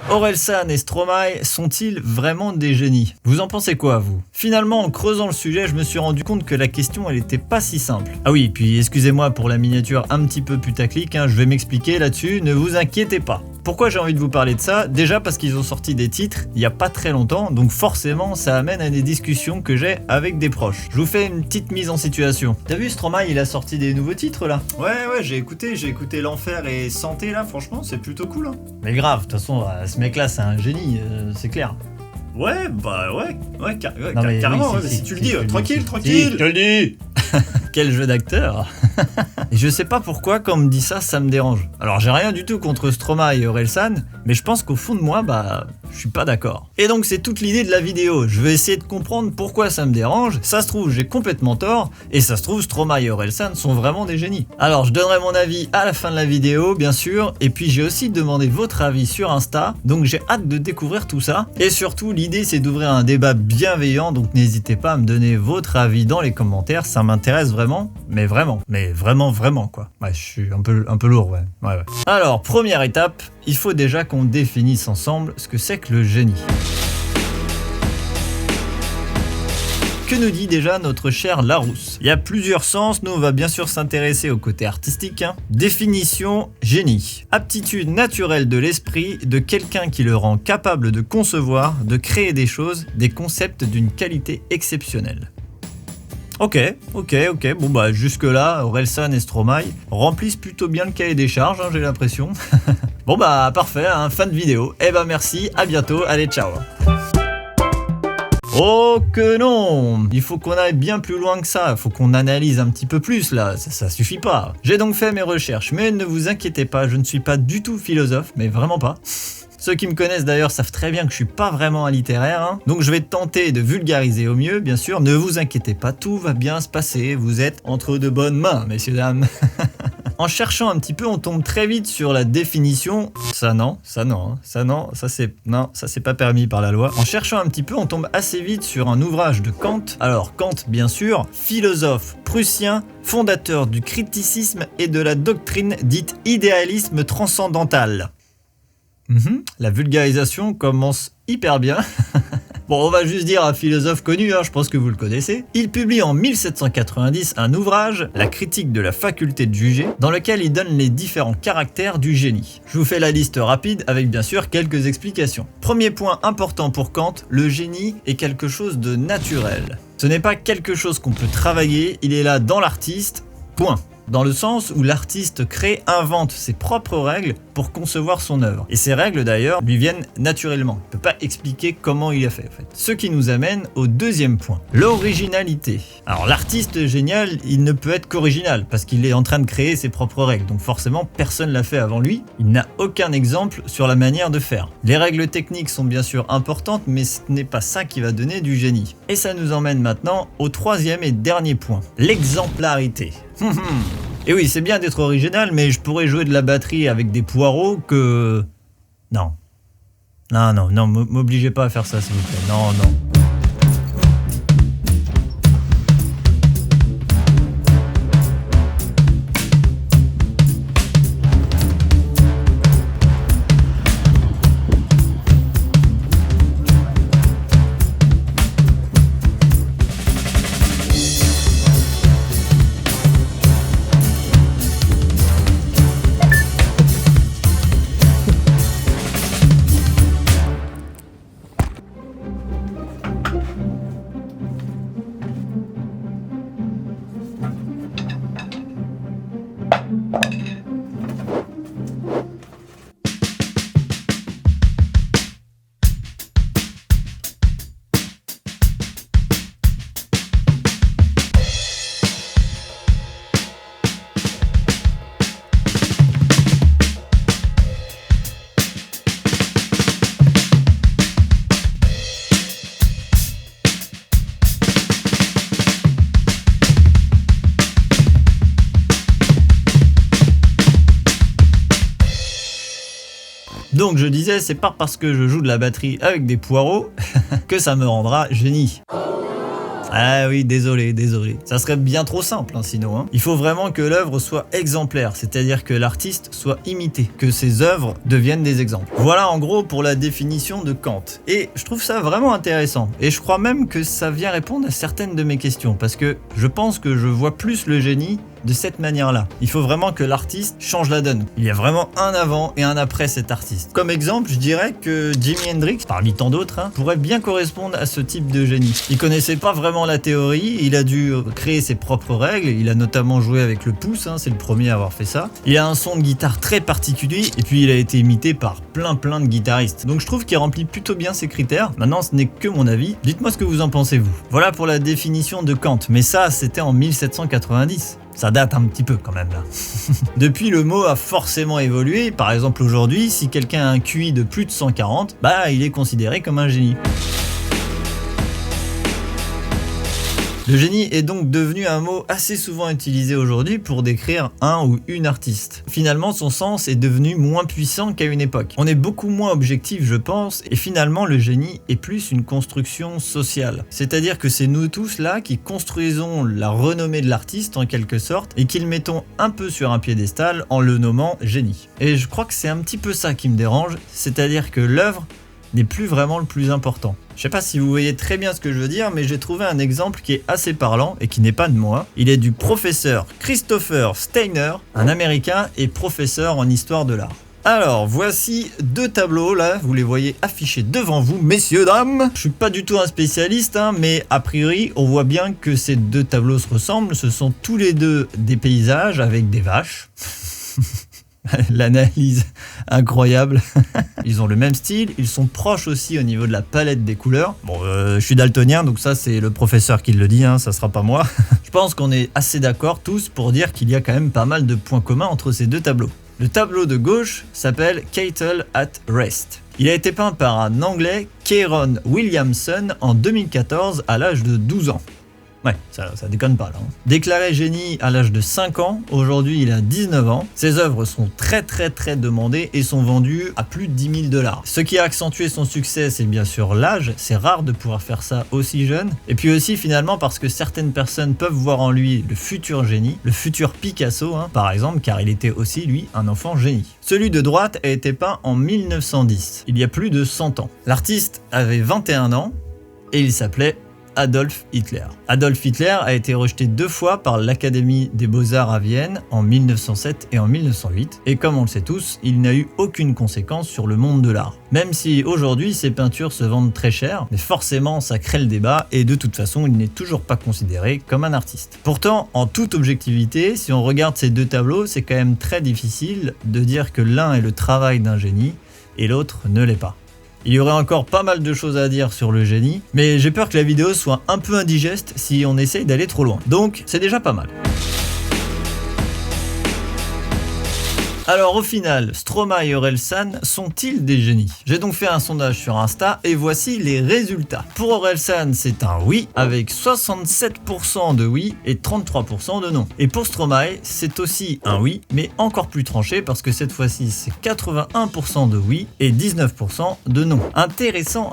Orelsan et Stromae sont-ils vraiment des génies? Vous en pensez quoi, vous? Finalement, en creusant le sujet, je me suis rendu compte que la question, elle était pas si simple. Ah oui, puis excusez-moi pour la miniature un petit peu putaclic, je vais m'expliquer là-dessus, ne vous inquiétez pas. Pourquoi j'ai envie de vous parler de ça? Déjà parce qu'ils ont sorti des titres il y a pas très longtemps, donc forcément ça amène à des discussions que j'ai avec des proches. Je vous fais une petite mise en situation. T'as vu Stromae, il a sorti des nouveaux titres là? Ouais, j'ai écouté L'Enfer et Santé là, franchement c'est plutôt cool. Mais grave, de toute façon, ce mec là c'est un génie, c'est clair. Ouais, carrément, oui, mais si si tu le dis, tranquille. Si, je te le dis. Quel jeu d'acteur. Et je sais pas pourquoi quand on me dit ça, ça me dérange. Alors j'ai rien du tout contre Stromae et Orelsan, mais je pense qu'au fond de moi, je suis pas d'accord. Et donc c'est toute l'idée de la vidéo, je vais essayer de comprendre pourquoi ça me dérange, ça se trouve j'ai complètement tort, et ça se trouve Stromae et Orelsan sont vraiment des génies. Alors je donnerai mon avis à la fin de la vidéo, bien sûr, et puis j'ai aussi demandé votre avis sur Insta, donc j'ai hâte de découvrir tout ça. Et surtout l'idée c'est d'ouvrir un débat bienveillant, donc n'hésitez pas à me donner votre avis dans les commentaires, ça m'intéresse vraiment, mais vraiment quoi. Ouais, je suis un peu lourd, ouais. Alors, première étape, il faut déjà qu'on définisse ensemble ce que c'est que le génie. Que nous dit déjà notre cher Larousse? Il y a plusieurs sens, nous on va bien sûr s'intéresser au côté artistique. Définition, génie. Aptitude naturelle de l'esprit de quelqu'un qui le rend capable de concevoir, de créer des choses, des concepts d'une qualité exceptionnelle. Ok, bon jusque là, Orelsan et Stromae remplissent plutôt bien le cahier des charges, j'ai l'impression. Bon parfait, fin de vidéo. Merci, à bientôt, allez ciao. Oh que non! Il faut qu'on aille bien plus loin que ça, faut qu'on analyse un petit peu plus là, ça suffit pas. J'ai donc fait mes recherches, mais ne vous inquiétez pas, je ne suis pas du tout philosophe, mais vraiment pas. Ceux qui me connaissent d'ailleurs savent très bien que je suis pas vraiment un littéraire, donc je vais tenter de vulgariser au mieux, bien sûr, ne vous inquiétez pas, tout va bien se passer, vous êtes entre de bonnes mains, messieurs dames. En cherchant un petit peu, on tombe très vite sur la définition. Ça c'est pas permis par la loi. En cherchant un petit peu, on tombe assez vite sur un ouvrage de Kant. Alors Kant, bien sûr, philosophe prussien, fondateur du criticisme et de la doctrine dite idéalisme transcendantal. La vulgarisation commence hyper bien. Bon, on va juste dire un philosophe connu, je pense que vous le connaissez. Il publie en 1790 un ouvrage, La critique de la faculté de juger, dans lequel il donne les différents caractères du génie. Je vous fais la liste rapide avec bien sûr quelques explications. Premier point important pour Kant, le génie est quelque chose de naturel. Ce n'est pas quelque chose qu'on peut travailler, il est là dans l'artiste, point. Dans le sens où l'artiste crée, invente ses propres règles pour concevoir son œuvre. Et ces règles d'ailleurs lui viennent naturellement. Il ne peut pas expliquer comment il a fait en fait. Ce qui nous amène au deuxième point, l'originalité. Alors l'artiste génial, il ne peut être qu'original parce qu'il est en train de créer ses propres règles. Donc forcément, personne ne l'a fait avant lui. Il n'a aucun exemple sur la manière de faire. Les règles techniques sont bien sûr importantes, mais ce n'est pas ça qui va donner du génie. Et ça nous emmène maintenant au troisième et dernier point, l'exemplarité. Et oui, c'est bien d'être original, mais je pourrais jouer de la batterie avec des poireaux que... Non, m'obligez pas à faire ça, s'il vous plaît. Non. Donc je disais, c'est pas parce que je joue de la batterie avec des poireaux que ça me rendra génie. Ah oui, désolé. Ça serait bien trop simple, hein, sinon. Hein. Il faut vraiment que l'œuvre soit exemplaire, c'est-à-dire que l'artiste soit imité, que ses œuvres deviennent des exemples. Voilà en gros pour la définition de Kant. Et je trouve ça vraiment intéressant. Et je crois même que ça vient répondre à certaines de mes questions, parce que je pense que je vois plus le génie de cette manière-là. Il faut vraiment que l'artiste change la donne. Il y a vraiment un avant et un après cet artiste. Comme exemple, je dirais que Jimi Hendrix, parmi tant d'autres, hein, pourrait bien correspondre à ce type de génie. Il connaissait pas vraiment la théorie, il a dû créer ses propres règles, il a notamment joué avec le pouce, hein, c'est le premier à avoir fait ça. Il a un son de guitare très particulier et puis il a été imité par plein de guitaristes. Donc je trouve qu'il remplit plutôt bien ces critères. Maintenant, ce n'est que mon avis. Dites-moi ce que vous en pensez vous. Voilà pour la définition de Kant, mais ça c'était en 1790. Ça date un petit peu quand même là. Depuis, le mot a forcément évolué. Par exemple, aujourd'hui, si quelqu'un a un QI de plus de 140, bah il est considéré comme un génie. Le génie est donc devenu un mot assez souvent utilisé aujourd'hui pour décrire un ou une artiste. Finalement, son sens est devenu moins puissant qu'à une époque. On est beaucoup moins objectif, je pense, et finalement, le génie est plus une construction sociale. C'est-à-dire que c'est nous tous là qui construisons la renommée de l'artiste en quelque sorte et qui le mettons un peu sur un piédestal en le nommant génie. Et je crois que c'est un petit peu ça qui me dérange, c'est-à-dire que l'œuvre n'est plus vraiment le plus important. Je sais pas si vous voyez très bien ce que je veux dire, mais j'ai trouvé un exemple qui est assez parlant et qui n'est pas de moi. Il est du professeur Christopher Steiner, un Américain et professeur en histoire de l'art. Alors, voici deux tableaux, là, vous les voyez affichés devant vous, messieurs, dames. Je suis pas du tout un spécialiste, hein, mais a priori, on voit bien que ces deux tableaux se ressemblent. Ce sont tous les deux des paysages avec des vaches. L'analyse incroyable. Ils ont le même style, ils sont proches aussi au niveau de la palette des couleurs. Bon, je suis daltonien, donc ça c'est le professeur qui le dit, hein, ça sera pas moi. Je pense qu'on est assez d'accord tous pour dire qu'il y a quand même pas mal de points communs entre ces deux tableaux. Le tableau de gauche s'appelle Cattle at Rest. Il a été peint par un Anglais, Kieron Williamson, en 2014 à l'âge de 12 ans. Ouais, ça déconne pas là. Hein. Déclaré génie à l'âge de 5 ans, aujourd'hui il a 19 ans. Ses œuvres sont très demandées et sont vendues à plus de 10 000 $. Ce qui a accentué son succès, c'est bien sûr l'âge. C'est rare de pouvoir faire ça aussi jeune. Et puis aussi finalement parce que certaines personnes peuvent voir en lui le futur génie, le futur Picasso, hein, par exemple, car il était aussi lui un enfant génie. Celui de droite a été peint en 1910, il y a plus de 100 ans. L'artiste avait 21 ans et il s'appelait Adolf Hitler. Adolf Hitler a été rejeté 2 fois par l'Académie des Beaux-Arts à Vienne en 1907 et en 1908. Et comme on le sait tous, il n'a eu aucune conséquence sur le monde de l'art. Même si aujourd'hui ses peintures se vendent très cher, mais forcément ça crée le débat et de toute façon il n'est toujours pas considéré comme un artiste. Pourtant, en toute objectivité, si on regarde ces deux tableaux, c'est quand même très difficile de dire que l'un est le travail d'un génie et l'autre ne l'est pas. Il y aurait encore pas mal de choses à dire sur le génie, mais j'ai peur que la vidéo soit un peu indigeste si on essaye d'aller trop loin. Donc c'est déjà pas mal. Alors au final, Stromae et Orelsan sont-ils des génies? J'ai donc fait un sondage sur Insta et voici les résultats. Pour Orelsan, c'est un oui avec 67% de oui et 33% de non. Et pour Stromae, c'est aussi un oui, mais encore plus tranché parce que cette fois-ci, c'est 81% de oui et 19% de non. Intéressant.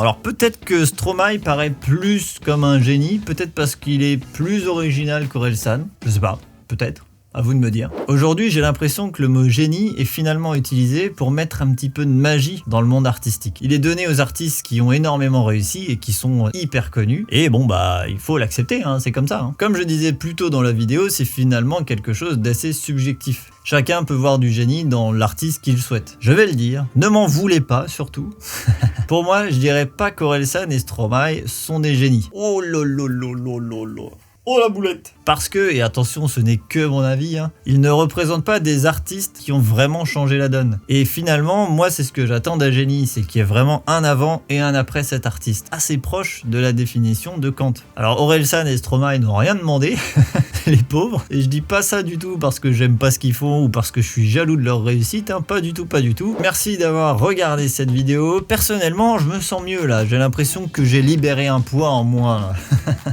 Alors peut-être que Stromae paraît plus comme un génie, peut-être parce qu'il est plus original qu'Orelsan, je sais pas, peut-être. À vous de me dire. Aujourd'hui, j'ai l'impression que le mot génie est finalement utilisé pour mettre un petit peu de magie dans le monde artistique. Il est donné aux artistes qui ont énormément réussi et qui sont hyper connus. Et bon, bah, il faut l'accepter, hein, c'est comme ça. Hein. Comme je disais plus tôt dans la vidéo, c'est finalement quelque chose d'assez subjectif. Chacun peut voir du génie dans l'artiste qu'il souhaite. Je vais le dire, ne m'en voulez pas surtout. Pour moi, je dirais pas qu'Orelsan et Stromae sont des génies. Oh lololololololo. Oh la boulette! Parce que, et attention, ce n'est que mon avis, hein, ils ne représentent pas des artistes qui ont vraiment changé la donne. Et finalement, moi, c'est ce que j'attends d'un génie, c'est qu'il y ait vraiment un avant et un après cet artiste, assez proche de la définition de Kant. Alors, Orelsan et Stromae n'ont rien demandé, les pauvres, et je dis pas ça du tout parce que j'aime pas ce qu'ils font ou parce que je suis jaloux de leur réussite, hein, pas du tout. Merci d'avoir regardé cette vidéo. Personnellement, je me sens mieux là, j'ai l'impression que j'ai libéré un poids en moins.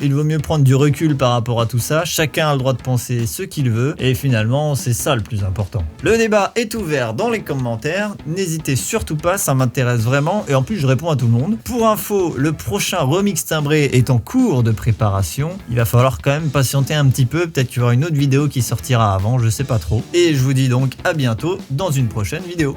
Il vaut mieux prendre du recul par rapport à tout ça ça, chacun a le droit de penser ce qu'il veut, et finalement, c'est ça le plus important. Le débat est ouvert dans les commentaires, n'hésitez surtout pas, ça m'intéresse vraiment, et en plus je réponds à tout le monde. Pour info, le prochain remix timbré est en cours de préparation, il va falloir quand même patienter un petit peu, peut-être qu'il y aura une autre vidéo qui sortira avant, je sais pas trop. Et je vous dis donc à bientôt dans une prochaine vidéo.